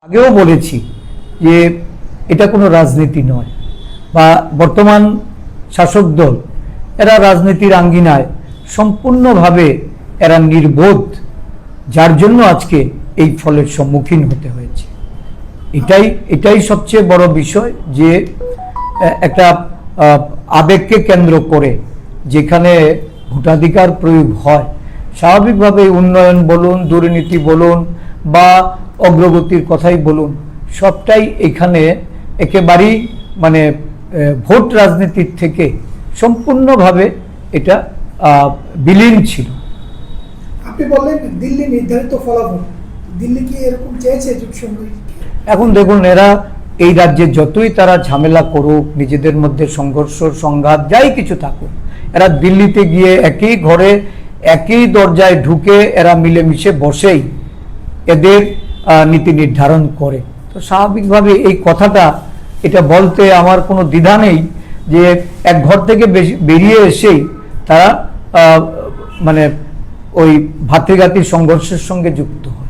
আগেও বলেছি যে এটা কোনো রাজনীতি নয়, বা বর্তমান শাসক দল এরা রাজনীতির আঙ্গিনায় সম্পূর্ণভাবে এরা নির্বোধ, যার জন্য আজকে এই ফলের সম্মুখীন হতে হয়েছে। এটাই সবচেয়ে বড় বিষয়, যে একটা আবেগকে কেন্দ্র করে যেখানে ভোটাধিকার প্রয়োগ হয়, স্বাভাবিকভাবে উন্নয়ন বলুন, দুর্নীতি বলুন বা অগ্রগতির কথাই বলুন, সবটাই এখানে একেবারেই মানে ভোট রাজনীতির থেকে সম্পূর্ণভাবে এটা বিলীন ছিল। আপনি বললেন দিল্লি নির্ধারিত ফলাফল, দিল্লি কি এরকম চেয়েছে যুগসংঘ? এখন দেখুন, এরা এই রাজ্যে যতই তারা ঝামেলা করুক, নিজেদের মধ্যে সংঘর্ষ সংঘাত যাই কিছু থাকুক, এরা দিল্লিতে গিয়ে একই ঘরে একই দরজায় ঢুকে এরা মিলেমিশে বসেই এদের নীতি নির্ধারণ করে। তো স্বাভাবিকভাবে এই কথাটা এটা বলতে আমার কোনো দ্বিধা নেই যে এক ঘর থেকে বেরিয়ে এসেই তারা মানে ওই ভাতৃঘাতী সংঘর্ষের সঙ্গে যুক্ত হয়।